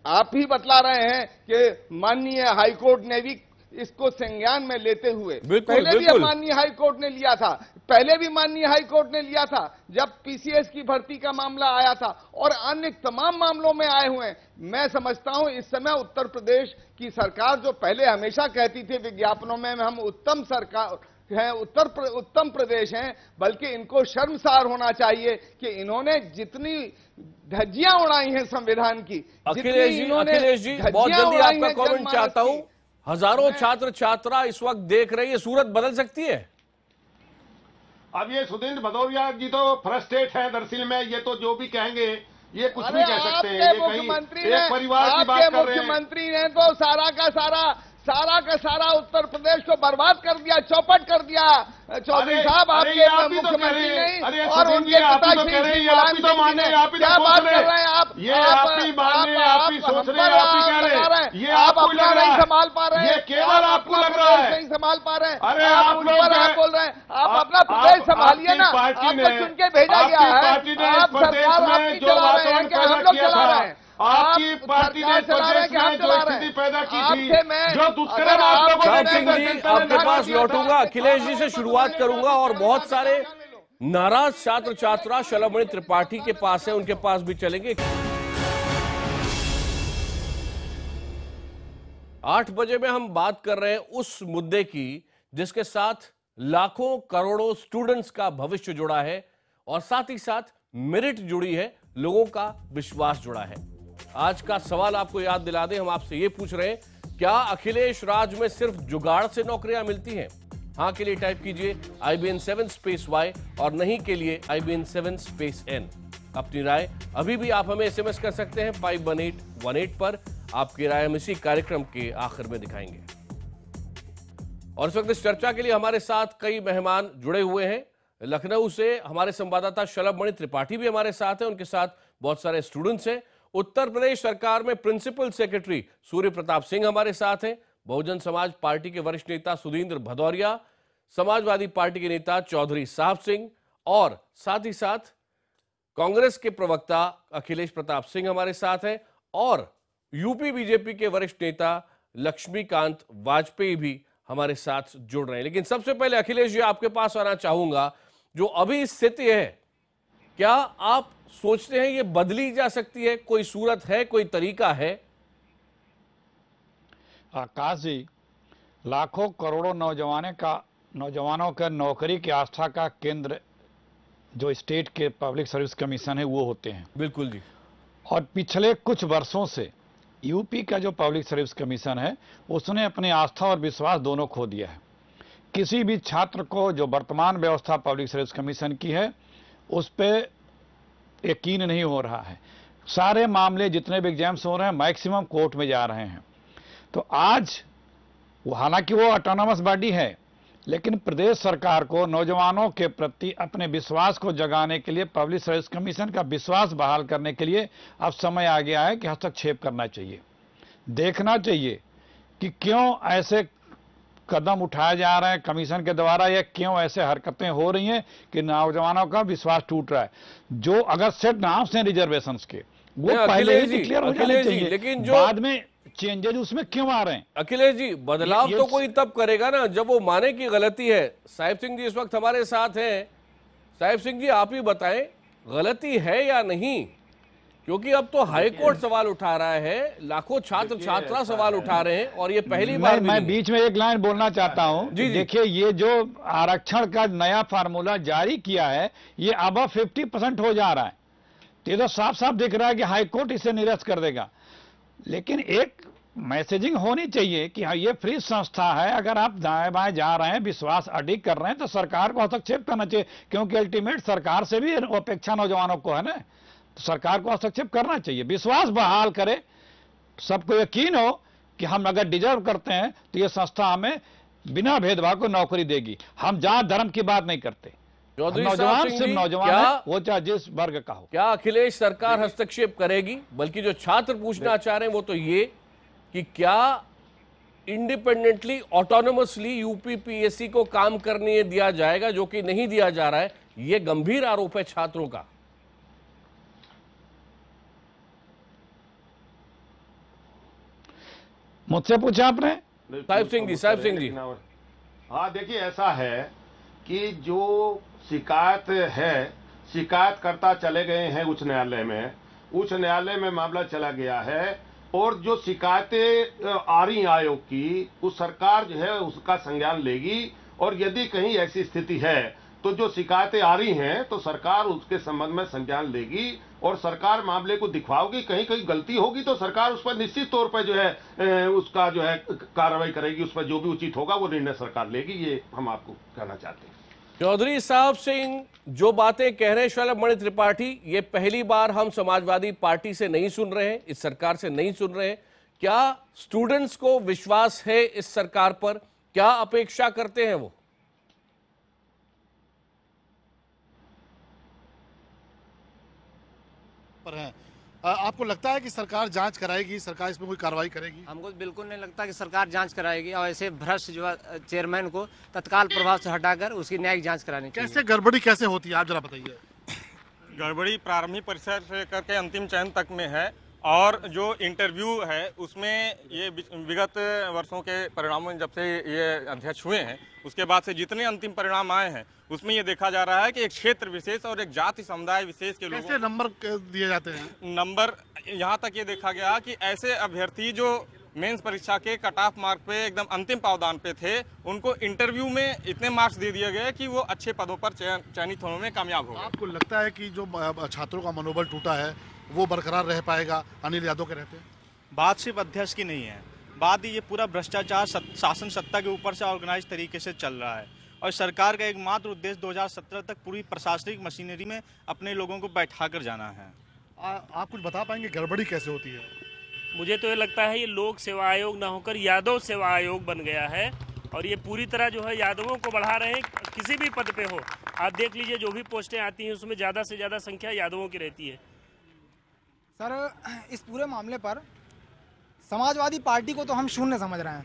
आप ही बतला रहे हैं कि माननीय हाईकोर्ट ने भी इसको संज्ञान में लेते हुए, पहले भी माननीय हाईकोर्ट ने लिया था, पहले भी माननीय हाईकोर्ट ने लिया था जब पीसीएस की भर्ती का मामला आया था, और अन्य तमाम मामलों में आए हुए हैं। मैं समझता हूं इस समय उत्तर प्रदेश की सरकार, जो पहले हमेशा कहती थी विज्ञापनों में हम उत्तम सरकार हैं, उत्तम प्रदेश हैं, बल्कि इनको शर्मसार होना चाहिए कि इन्होंने जितनी धज्जियां उड़ाई हैं संविधान की। अखिलेश जी बहुत जल्दी आपका कमेंट चाहता हूं। हजारों छात्र छात्रा इस वक्त देख रही है, सूरत बदल सकती है? अब ये सुधींद्र भदौरिया जी तो फ्रस्ट्रेट है दरअसल में, ये तो जो भी कहेंगे ये कुछ भी कह सकते हैं। ये कहीं एक परिवार की बात कर रहे हैं। मुख्यमंत्री ने तो सारा का सारा उत्तर प्रदेश को बर्बाद कर दिया, चौपट कर दिया। चौधरी साहब आपके मुख्यमंत्री नहीं, और उनके पिताश्री क्या बात कर रहे हैं आप? ये आप ही सोच रहे हैं, आप ही कह रहे हैं, ये आप अपना नहीं संभाल पा रहे हैं, ये केवल आपको लग रहा है, नहीं संभाल पा रहे हैं। अरे आप लोग बोल रहे हैं, आप अपना प्रदेश संभालिए ना, आपको चुन के भेजा गया है, आप सरकार आपकी चला रहे हैं, क्या हम लोग चला रहे हैं? आपकी पार्टी ने प्रदेश में जो स्थिति पैदा की थी, जो दुष्कर्म आप लोगों ने, आपके पास लौटूंगा, अखिलेश जी से शुरुआत करूंगा, और बहुत सारे नाराज छात्र छात्रा शलभमणि त्रिपाठी के पास है, उनके पास भी चलेंगे। 8 बजे में हम बात कर रहे हैं उस मुद्दे की जिसके साथ लाखों करोड़ों स्टूडेंट्स का भविष्य जुड़ा है, और साथ ही साथ मेरिट जुड़ी है, लोगों का विश्वास जुड़ा है। आज का सवाल आपको याद दिला दें, हम आपसे ये पूछ रहे हैं, क्या अखिलेश राज में सिर्फ जुगाड़ से नौकरियां मिलती हैं? हां के लिए टाइप कीजिए IBN7 और नहीं के लिए IBN7 अपनी राय अभी भी आप हमें SMS कर सकते हैं 51818 पर। आपकी राय हम इसी कार्यक्रम के आखिर में दिखाएंगे। और इस वक्त इस चर्चा के लिए हमारे साथ कई मेहमान जुड़े हुए हैं। लखनऊ से हमारे संवाददाता शलभमणि त्रिपाठी भी हमारे साथ हैं, उनके साथ बहुत सारे स्टूडेंट्स हैं। उत्तर प्रदेश सरकार में प्रिंसिपल सेक्रेटरी सूर्य प्रताप सिंह हमारे साथ हैं। बहुजन समाज पार्टी के वरिष्ठ नेता सुधींद्र भदौरिया, समाजवादी पार्टी के नेता चौधरी साहब सिंह और साथ ही साथ कांग्रेस के प्रवक्ता अखिलेश प्रताप सिंह हमारे साथ हैं और यूपी बीजेपी के वरिष्ठ नेता लक्ष्मीकांत वाजपेयी भी हमारे साथ जुड़ रहे हैं। लेकिन सबसे पहले अखिलेश जी, आपके पास आना चाहूंगा, जो अभी स्थिति है, क्या आप सोचते हैं ये बदली जा सकती है? कोई सूरत है, कोई तरीका है? आकाश जी, लाखों करोड़ों नौजवानों का नौकरी की आस्था का केंद्र जो स्टेट के पब्लिक सर्विस कमीशन है वो होते हैं। बिल्कुल जी। और पिछले कुछ वर्षों से यूपी का जो पब्लिक सर्विस कमीशन है उसने अपनी आस्था और विश्वास दोनों खो दिया है। किसी भी छात्र को जो वर्तमान व्यवस्था पब्लिक सर्विस कमीशन की है उस पर यकीन नहीं हो रहा है। सारे मामले जितने भी एग्जाम्स हो रहे हैं मैक्सिमम कोर्ट में जा रहे हैं। तो आज हालांकि वो ऑटोनोमस बॉडी है, लेकिन प्रदेश सरकार को नौजवानों के प्रति अपने विश्वास को जगाने के लिए, पब्लिक सर्विस कमीशन का विश्वास बहाल करने के लिए अब समय आ गया है कि हस्तक्षेप करना चाहिए। देखना चाहिए कि क्यों ऐसे कदम उठाए जा रहे हैं कमीशन के द्वारा, या क्यों ऐसे हरकतें हो रही हैं कि नौजवानों का विश्वास टूट रहा है। जो अगर सेट नाम्स हैं रिजर्वेशंस के वो पहले ही डिक्लेयर हो जाने चाहिए, लेकिन जो बाद में चेंजेज उसमें क्यों आ रहे हैं? अखिलेश जी, बदलाव तो कोई तब करेगा ना जब वो माने की गलती है। साहिब सिंह जी इस वक्त हमारे साथ हैं। साहिब सिंह जी, आप ही बताएं, गलती है या नहीं? क्योंकि अब तो हाई कोर्ट सवाल उठा रहा है, लाखों छात्र छात्रा सवाल उठा रहे हैं और ये पहली बार मैं बीच में एक लाइन बोलना चाहता हूं। देखिए, ये जो आरक्षण का नया फार्मूला जारी किया है ये अब 50% हो जा रहा है। ये तो साफ साफ दिख रहा है कि हाई कोर्ट इसे निरस्त कर देगा। लेकिन एक मैसेजिंग होनी चाहिए कि हाँ, ये फ्री संस्था है, अगर आप दाएं बाएं जा रहे हैं, विश्वास अडिग कर रहे हैं तो सरकार को हस्तक्षेप करना चाहिए, क्योंकि अल्टीमेट सरकार से भी अपेक्षा नौजवानों को है ना। तो सरकार को हस्तक्षेप करना चाहिए, विश्वास बहाल करे, सबको यकीन हो कि हम अगर डिजर्व करते हैं तो ये संस्था हमें बिना भेदभाव को नौकरी देगी। हम जात धर्म की बात नहीं करते, नौजवान सिर्फ नौजवान है, वो चाहे जिस वर्ग का हो। क्या अखिलेश सरकार हस्तक्षेप करेगी? बल्कि जो छात्र पूछना चाह रहे हैं वो तो ये कि क्या इंडिपेंडेंटली ऑटोनोमसली यूपीपीएससी को काम करने दिया जाएगा, जो कि नहीं दिया जा रहा है। ये गंभीर आरोप है छात्रों का। मुझसे पूछा आपने? साहिब सिंह जी। हाँ, देखिए, ऐसा है कि जो शिकायत है, शिकायतकर्ता चले गए हैं उच्च न्यायालय में, उच्च न्यायालय में मामला चला गया है और जो शिकायतें आ रही आयोग की, उस सरकार जो है उसका संज्ञान लेगी। और यदि कहीं ऐसी स्थिति है तो जो शिकायतें आ रही हैं तो सरकार उसके संबंध में संज्ञान लेगी और सरकार मामले को दिखवाओगी। कहीं कहीं गलती होगी तो सरकार उस पर निश्चित तौर पर जो है उसका जो है कार्रवाई करेगी, उस पर जो भी उचित होगा वो निर्णय सरकार लेगी। ये हम आपको कहना चाहते हैं। चौधरी साहब सिंह, जो बातें कह रहे हैं शलभ मणि त्रिपाठी, ये पहली बार हम समाजवादी पार्टी से नहीं सुन रहे हैं, इस सरकार से नहीं सुन रहे हैं। क्या स्टूडेंट्स को विश्वास है इस सरकार पर? क्या अपेक्षा करते हैं वो? पर है, आपको लगता है कि सरकार जांच कराएगी, सरकार इसमें कोई कार्रवाई करेगी? हमको बिल्कुल नहीं लगता कि सरकार जांच कराएगी और ऐसे भ्रष्ट जो चेयरमैन को तत्काल प्रभाव से हटाकर उसकी न्यायिक जांच करानी चाहिए। कैसे गड़बड़ी कैसे होती है, आप जरा बताइए। गड़बड़ी प्रारंभिक परीक्षा से करके अंतिम चयन तक में है और जो इंटरव्यू है उसमें ये विगत वर्षों के परिणामों, जब से ये अध्यक्ष हुए हैं उसके बाद से जितने अंतिम परिणाम आए हैं उसमें ये देखा जा रहा है कि एक क्षेत्र विशेष और एक जाति समुदाय विशेष के लोगों कैसे नंबर दिए जाते हैं? नंबर यहाँ तक ये देखा गया कि ऐसे अभ्यर्थी जो मेंस परीक्षा के कट ऑफ मार्क पे एकदम अंतिम पावदान पे थे, उनको इंटरव्यू में इतने मार्क्स दे दिए गए कि वो अच्छे पदों पर चयनित होने में कामयाब हो गए। आपको लगता है कि जो छात्रों का मनोबल टूटा है वो बरकरार रह पाएगा अनिल यादव के रहते? बात सिर्फ अध्यक्ष की नहीं है, बात ये पूरा भ्रष्टाचार शासन सत्ता के ऊपर से ऑर्गेनाइज तरीके से चल रहा है और सरकार का एकमात्र उद्देश्य 2017 तक पूरी प्रशासनिक मशीनरी में अपने लोगों को बैठा कर जाना है। आप कुछ बता पाएंगे गड़बड़ी कैसे होती है? मुझे तो ये लगता है ये लोक सेवा आयोग ना होकर यादव सेवा आयोग बन गया है और ये पूरी तरह जो है यादवों को बढ़ा रहे हैं। किसी भी पद पे हो आप देख लीजिए, जो भी पोस्टें आती हैं उसमें ज़्यादा से ज़्यादा संख्या यादवों की रहती है। सर, इस पूरे मामले पर समाजवादी पार्टी को तो हम शून्य समझ रहे हैं,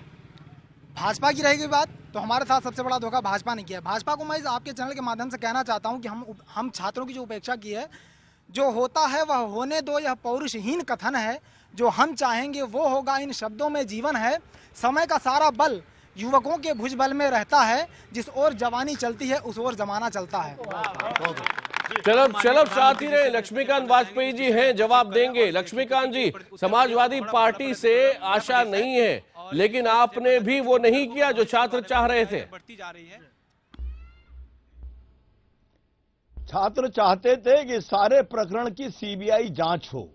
भाजपा की रहेगी बात तो हमारे साथ सबसे बड़ा धोखा भाजपा ने किया है। भाजपा को मैं आपके चैनल के माध्यम से कहना चाहता हूं कि हम छात्रों की जो उपेक्षा की है, जो होता है वह होने दो, यह पौरुषहीन कथन है। जो हम चाहेंगे वो होगा, इन शब्दों में जीवन है। समय का सारा बल युवकों के भुजबल में रहता है, जिस ओर जवानी चलती है उस ओर जमाना चलता है। चलब साथी रहे। लक्ष्मीकांत वाजपेयी जी हैं, जवाब देंगे। लक्ष्मीकांत जी, समाजवादी पार्टी से आशा नहीं है, लेकिन आपने भी वो नहीं किया जो छात्र चाह रहे थे। छात्र चाहते थे कि सारे प्रकरण की सीबीआई जांच हो।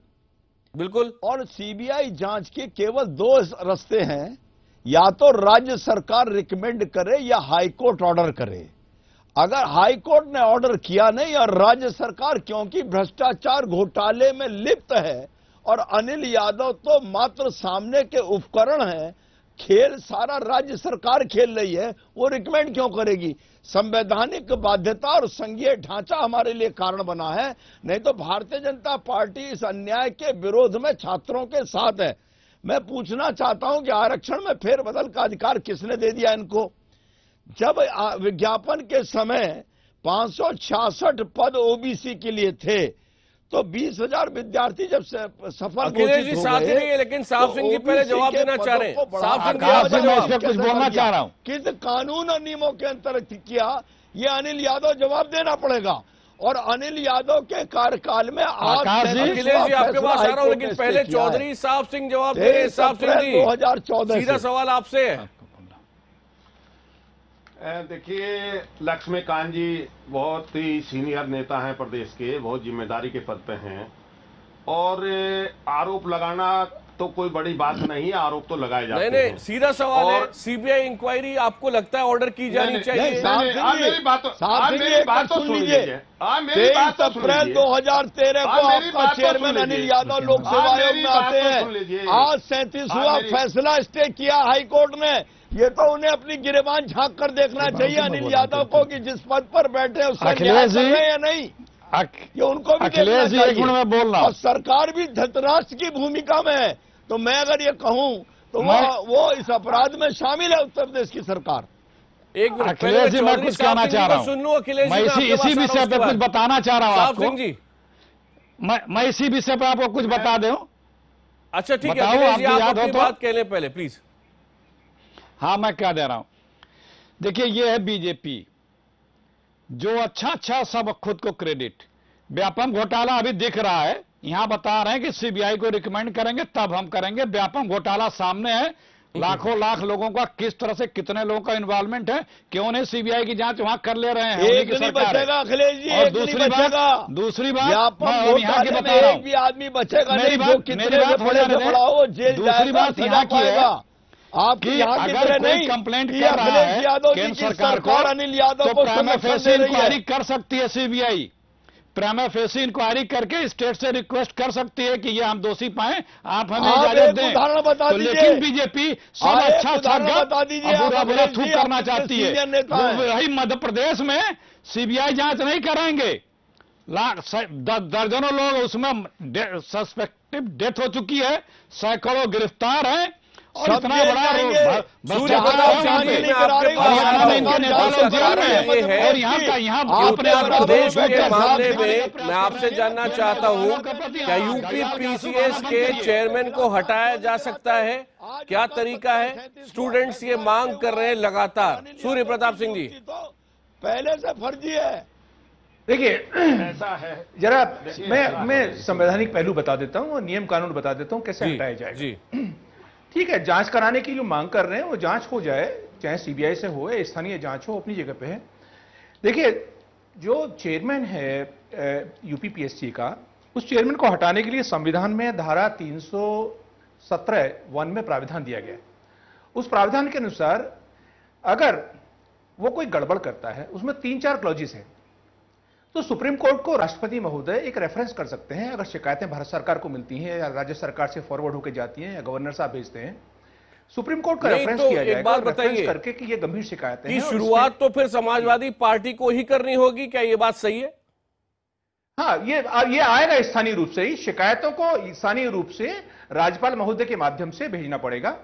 बिल्कुल। और सीबीआई जांच के केवल दो रास्ते हैं, या तो राज्य सरकार रिकमेंड करे या हाईकोर्ट ऑर्डर करे। अगर हाईकोर्ट ने ऑर्डर किया नहीं और राज्य सरकार, क्योंकि भ्रष्टाचार घोटाले में लिप्त है और अनिल यादव तो मात्र सामने के उपकरण हैं, खेल सारा राज्य सरकार खेल रही है, वो रिकमेंड क्यों करेगी? संवैधानिक बाध्यता और संघीय ढांचा हमारे लिए कारण बना है। नहीं तो भारतीय जनता पार्टी इस अन्याय के विरोध में छात्रों के साथ है। मैं पूछना चाहता हूं कि आरक्षण में फेरबदल का अधिकार किसने दे दिया इनको? जब विज्ञापन के समय 566 पद ओबीसी के लिए थे, तो 20,000 विद्यार्थी जब सफल अखिलेश जी साथ ही रहिए, लेकिन साहब सिंह जी पहले जवाब देना चाह रहे हैं। साहब सिंह जी, मैं इस पे कुछ बोलना चाह रहा हूं। किस कानून और नियमों के अंतर्गत किया, ये अनिल यादव जवाब देना पड़ेगा। और अनिल यादव के कार्यकाल में अखिलेश जी आपके पास आ रहा हूं, लेकिन पहले चौधरी साहब सिंह जवाब दे रहे हैं। साहब सिंह जी, 2014 सीधा सवाल आपसे है। देखिए, लक्ष्मीकांत जी बहुत ही सीनियर नेता हैं प्रदेश के, बहुत जिम्मेदारी के पद पे हैं, और आरोप लगाना तो कोई बड़ी बात नहीं है, आरोप तो लगाए जाते हैं। नहीं, सीधा सवाल है, सीबीआई इंक्वायरी आपको लगता है ऑर्डर की जानी चाहिए? आप मेरी बात तो सुन लीजिए। 23 अप्रैल 2013 को आपका चेयरमैन अनिल यादव लोक सेवा आयोग में आते हैं। आज 37वां फैसला स्टे किया हाईकोर्ट ने। ये तो उन्हें अपनी गिरेबान झांक कर देखना चाहिए अनिल यादव को कि जिस पद पर बैठे उसका न्याय कर रहे हैं या नहीं, ये उनको भी देखना चाहिए। मैं बोल रहा हूं, और सरकार भी धृतराष्ट्र की भूमिका में है। तो मैं अगर ये कहूं तो वो इस अपराध में शामिल है उत्तर प्रदेश की सरकार। एक मिनट, अखिलेश जी मैं कुछ कहना चाह रहा हूं, सुन लो अखिलेश जी, मैं इसी विषय पे कुछ बताना चाह रहा हूं आपको। सिंह जी, मैं इसी विषय पे आपको कुछ बता दूं। अच्छा ठीक है, अखिलेश जी आप अपनी बात कह लें पहले प्लीज। हाँ, मैं क्या दे रहा हूं, देखिए ये है बीजेपी, जो अच्छा सब खुद को क्रेडिट। व्यापम घोटाला अभी दिख रहा है, यहां बता रहे हैं कि सीबीआई को रिकमेंड करेंगे तब हम करेंगे। व्यापम घोटाला सामने है, लाखों लाख लोगों का किस तरह से, कितने लोगों का इन्वॉल्वमेंट है, क्यों नहीं सीबीआई की जांच वहां कर ले रहे हैं? एक नहीं बचेगा अखिलेश जी, और एक नहीं बचेगा। दूसरी बात यहाँ की बता रहा हूं, आदमी बचेगा नहीं, जो कितने बड़े बड़ा हो जेल जाएगा। दूसरी बात यहाँ की है आपकी अगर कोई कंप्लेंट कर रहा है केंद्र सरकार को, अनिल यादव तो प्राइमा फेसी इंक्वायरी कर सकती है सीबीआई। प्राइमा फेसी इंक्वायरी करके स्टेट से रिक्वेस्ट कर सकती है कि ये हम दोषी पाए, आप हमें इजाजत दें। उदाहरण बता तो दीजिए। लेकिन बीजेपी सब अच्छा बता दीजिए, बुरा थूक करना चाहती है। वही मध्य प्रदेश में सीबीआई जांच नहीं करेंगे, दर्जनों लोग उसमें सस्पेक्टिव डेथ हो चुकी है, सैकड़ों गिरफ्तार हैं, और इतना बड़ा और यहाँ प्रदेश के मामले में मैं आपसे जानना चाहता हूँ, क्या यूपी पीसीएस के चेयरमैन को हटाया जा सकता है? क्या तरीका है? स्टूडेंट्स ये मांग कर रहे हैं लगातार। सूर्य प्रताप सिंह जी, पहले से फर्जी है। देखिए, ऐसा है, जरा मैं संवैधानिक पहलू बता देता हूँ और नियम कानून बता देता हूँ कैसे हटाया जाएगा। जी ठीक है, जांच कराने की जो मांग कर रहे हैं वो जांच हो जाए, चाहे सीबीआई से हो या स्थानीय जांच हो, अपनी जगह पे है। देखिए, जो चेयरमैन है यूपीपीएससी का, उस चेयरमैन को हटाने के लिए संविधान में धारा 317(1) में प्राविधान दिया गया है। उस प्राविधान के अनुसार अगर वो कोई गड़बड़ करता है, उसमें 3-4 क्लॉजेस हैं, तो सुप्रीम कोर्ट को राष्ट्रपति महोदय एक रेफरेंस कर सकते हैं। अगर शिकायतें भारत सरकार को मिलती हैं या राज्य सरकार से फॉरवर्ड होकर जाती हैं या गवर्नर साहब भेजते हैं, सुप्रीम कोर्ट का रेफरेंस किया जाएगा। एक बात बताइए करके कि ये गंभीर शिकायतें हैं, शुरुआत तो फिर समाजवादी पार्टी को ही करनी होगी, क्या ये बात सही है? हाँ, ये आएगा स्थानीय रूप से ही, शिकायतों को स्थानीय रूप से राज्यपाल महोदय के माध्यम से भेजना पड़ेगा।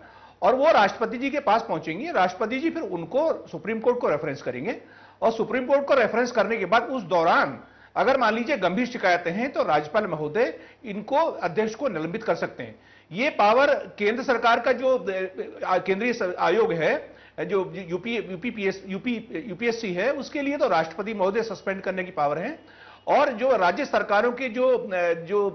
और वो राष्ट्रपति जी के पास पहुंचेंगी। राष्ट्रपति जी फिर उनको सुप्रीम कोर्ट को रेफरेंस करेंगे और सुप्रीम कोर्ट को रेफरेंस करने के बाद उस दौरान अगर मान लीजिए गंभीर शिकायतें हैं तो राज्यपाल महोदय इनको अध्यक्ष को निलंबित कर सकते हैं। ये पावर केंद्र सरकार का जो केंद्रीय आयोग है, जो यूपीएससी है, उसके लिए तो राष्ट्रपति महोदय सस्पेंड करने की पावर है, और जो राज्य सरकारों के जो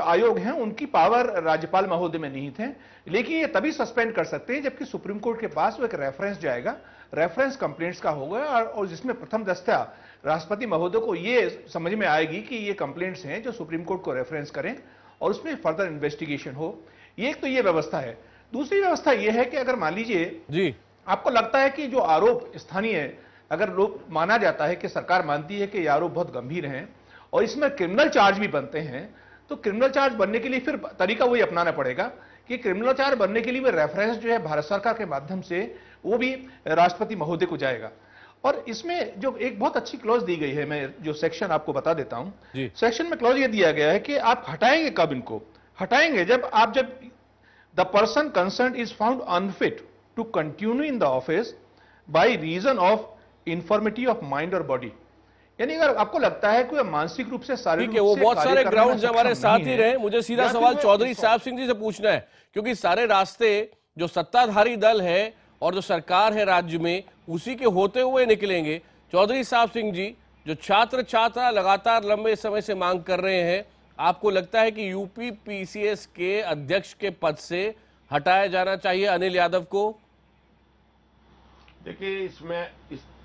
आयोग हैं उनकी पावर राज्यपाल महोदय में निहित है। लेकिन ये तभी सस्पेंड कर सकते हैं जबकि सुप्रीम कोर्ट के पास वो एक रेफरेंस जाएगा, रेफरेंस कंप्लेंट्स का होगा, और जिसमें प्रथम दस्ता राष्ट्रपति महोदय को ये समझ में आएगी कि ये कंप्लेंट्स हैं जो सुप्रीम कोर्ट को रेफरेंस करें और उसमें फर्दर इन्वेस्टिगेशन हो। ये एक तो ये व्यवस्था है। दूसरी व्यवस्था ये है कि अगर मान लीजिए जी आपको लगता है कि जो आरोप स्थानीय अगर लोग माना जाता है कि सरकार मानती है कि ये आरोप बहुत गंभीर हैं और इसमें क्रिमिनल चार्ज भी बनते हैं, तो क्रिमिनल चार्ज बनने के लिए फिर तरीका वही अपनाना पड़ेगा कि क्रिमिनल चार्ज बनने के लिए वो रेफरेंस जो है भारत सरकार के माध्यम से वो भी राष्ट्रपति महोदय को जाएगा। और इसमें जो एक बहुत अच्छी क्लॉज दी गई है, मैं जो सेक्शन आपको बता देता हूं। सेक्शन में क्लॉज ये दिया गया है कि आप हटाएंगे कब इनको, हटाएंगे जब the person concerned is found unfit to continue in the office by reason of infirmity of mind और बॉडी। यानी अगर आपको लगता है कि मानसिक रूप से शारीरिक ठीक है, वो बहुत सारे ग्राउंड हमारे साथ ही रहे। मुझे सीधा सवाल चौधरी साहब सिंह जी से पूछना है, क्योंकि सारे रास्ते जो सत्ताधारी दल है और जो सरकार है राज्य में उसी के होते हुए निकलेंगे। चौधरी साहब सिंह जी, जो छात्रा लगातार लंबे समय से मांग कर रहे हैं, आपको लगता है कि यूपी पीसीएस के अध्यक्ष के पद से हटाया जाना चाहिए अनिल यादव को? देखिए,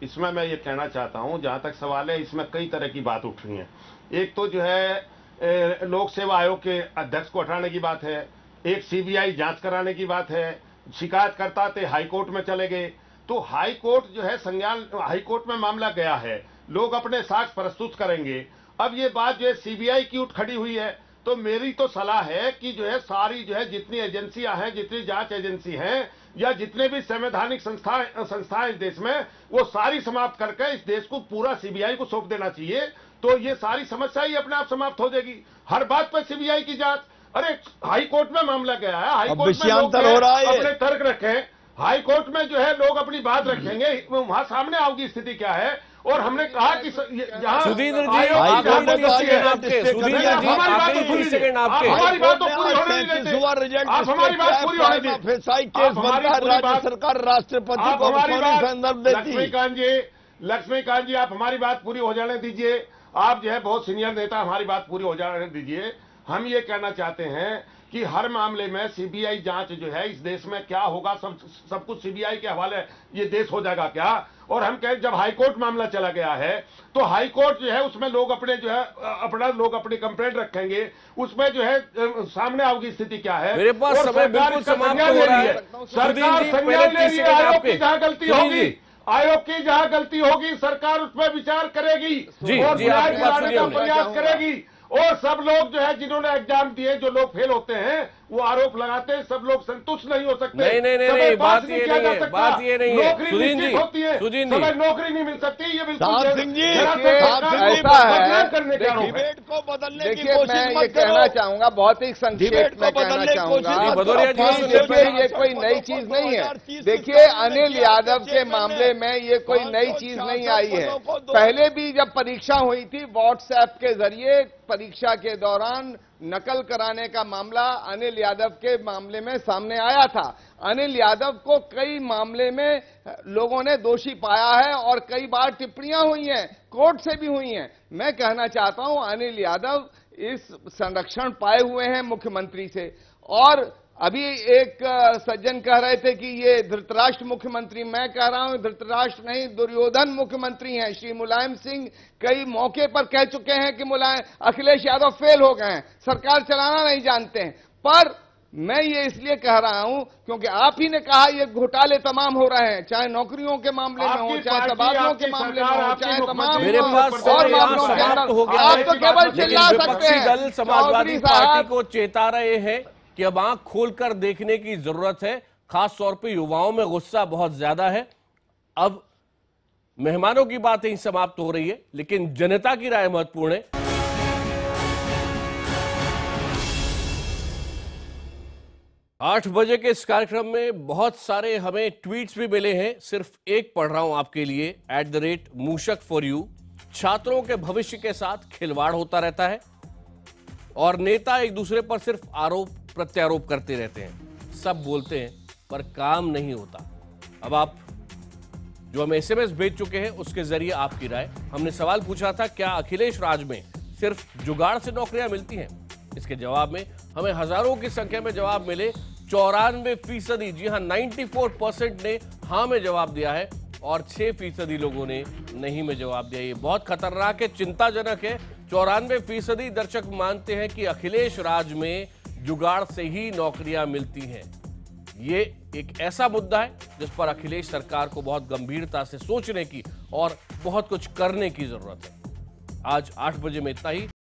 इसमें मैं ये कहना चाहता हूं, जहां तक सवाल है इसमें कई तरह की बात उठ रही है। एक तो जो है लोक सेवा आयोग के अध्यक्ष को हटाने की बात है, एक सीबीआई जांच कराने की बात है। शिकायतकर्ता थे हाई कोर्ट में चले गए, तो हाई कोर्ट जो है संज्ञान, हाई कोर्ट में मामला गया है, लोग अपने साक्ष्य प्रस्तुत करेंगे। अब ये बात जो है सीबीआई की उठ खड़ी हुई है, तो मेरी तो सलाह है कि जो है सारी जो है जितनी एजेंसियां हैं, जितनी जांच एजेंसी हैं या जितने भी संवैधानिक संस्थाएं इस देश में, वो सारी समाप्त करके इस देश को पूरा सीबीआई को सौंप देना चाहिए। तो ये सारी समस्या ही अपने आप समाप्त हो जाएगी। हर बात पर सीबीआई की जांच, अरे हाई कोर्ट में मामला गया है, हाई कोर्ट में लोग अपने तर्क रखें, हाई कोर्ट में जो है लोग अपनी बात रखेंगे, वहां सामने आओगी स्थिति क्या है। और हमने कहा कि सुधींद्र जी, हमारी बात तो पूरी होने नहीं देते, आप हमारी बात पूरी होने दीजिए। सरकार राष्ट्रपति को संदर्भ देती। लक्ष्मीकांत जी, आप हमारी बात पूरी हो जाने दीजिए। आप जो है बहुत सीनियर नेता, हमारी बात पूरी हो जाने दीजिए। हम ये कहना चाहते हैं कि हर मामले में सीबीआई जांच जो है इस देश में क्या होगा, सब कुछ सीबीआई के हवाले ये देश हो जाएगा क्या? और हम कहें जब हाईकोर्ट मामला चला गया है तो हाईकोर्ट जो है उसमें लोग अपने जो है लोग अपनी कंप्लेंट रखेंगे, उसमें जो है सामने आओगी स्थिति क्या है। मेरे पास समय बिल्कुल समाप्त हो रहा है। सरकार संज्ञान ले रही है, आयोग की जहां गलती होगी, आयोग की जहां गलती होगी सरकार उस पर विचार करेगी और न्याय दिलाने का प्रयास करेगी। और सब लोग जो है जिन्होंने एग्जाम दिए, जो लोग फेल होते हैं, वो आरोप लगाते हैं, सब लोग संतुष्ट नहीं हो सकते। नहीं, बात ये नहीं है, बात ये नहीं है। नौकरी निश्चित होती है, समय नौकरी नहीं मिल सकती, ये बिल्कुल डिबेट को बदलने की कोशिश मैं ये कहना चाहूंगा, बहुत ही संक्षेप में कहना चाहूंगा, ये कोई नई चीज नहीं है। देखिए, अनिल यादव के मामले में ये कोई नई चीज नहीं आई है। पहले भी जब परीक्षा हुई थी, व्हाट्सएप के जरिए परीक्षा के दौरान नकल कराने का मामला अनिल यादव के मामले में सामने आया था। अनिल यादव को कई मामले में लोगों ने दोषी पाया है और कई बार टिप्पणियां हुई हैं, कोर्ट से भी हुई हैं। मैं कहना चाहता हूं, अनिल यादव इस संरक्षण पाए हुए हैं मुख्यमंत्री से। और अभी एक सज्जन कह रहे थे कि ये धृतराष्ट्र मुख्यमंत्री, मैं कह रहा हूं धृतराष्ट्र नहीं, दुर्योधन मुख्यमंत्री हैं। श्री मुलायम सिंह कई मौके पर कह चुके हैं कि अखिलेश यादव फेल हो गए हैं, सरकार चलाना नहीं जानते हैं। पर मैं ये इसलिए कह रहा हूं क्योंकि आप ही ने कहा ये घोटाले तमाम हो रहे हैं, चाहे नौकरियों के मामले में हो, चाहे तबादलों के मामले में हो, चाहे तमाम और मामलों के अंदर। आप तो केवल चिल्ला सकते हैं। समाजवादी पार्टी को चेता रहे हैं कि अब आंख खोलकर देखने की जरूरत है। खास तौर पे युवाओं में गुस्सा बहुत ज्यादा है। अब मेहमानों की बातें ही समाप्त हो रही है, लेकिन जनता की राय महत्वपूर्ण है। 8 बजे के इस कार्यक्रम में बहुत सारे हमें ट्वीट्स भी मिले हैं। सिर्फ एक पढ़ रहा हूं आपके लिए, @मूशक4u। छात्रों के भविष्य के साथ खिलवाड़ होता रहता है और नेता एक दूसरे पर सिर्फ आरोप प्रत्यारोप करते रहते हैं। सब बोलते हैं पर काम नहीं होता। अब आप जो हमें SMS भेज चुके हैं उसके जरिए आपकी राय। हमने सवाल पूछा था, क्या अखिलेश राज में सिर्फ जुगाड़ से नौकरियां मिलती हैं? इसके जवाब में हमें हजारों की संख्या में जवाब मिले। 94%, जी हां 94% ने हाँ में जवाब दिया है और 6% लोगों ने नहीं में जवाब दिया। ये बहुत खतरनाक है, चिंताजनक है। 94% दर्शक मानते हैं कि अखिलेश राज में जुगाड़ से ही नौकरियां मिलती हैं। ये एक ऐसा मुद्दा है जिस पर अखिलेश सरकार को बहुत गंभीरता से सोचने की और बहुत कुछ करने की जरूरत है। आज 8 बजे में इतना ही।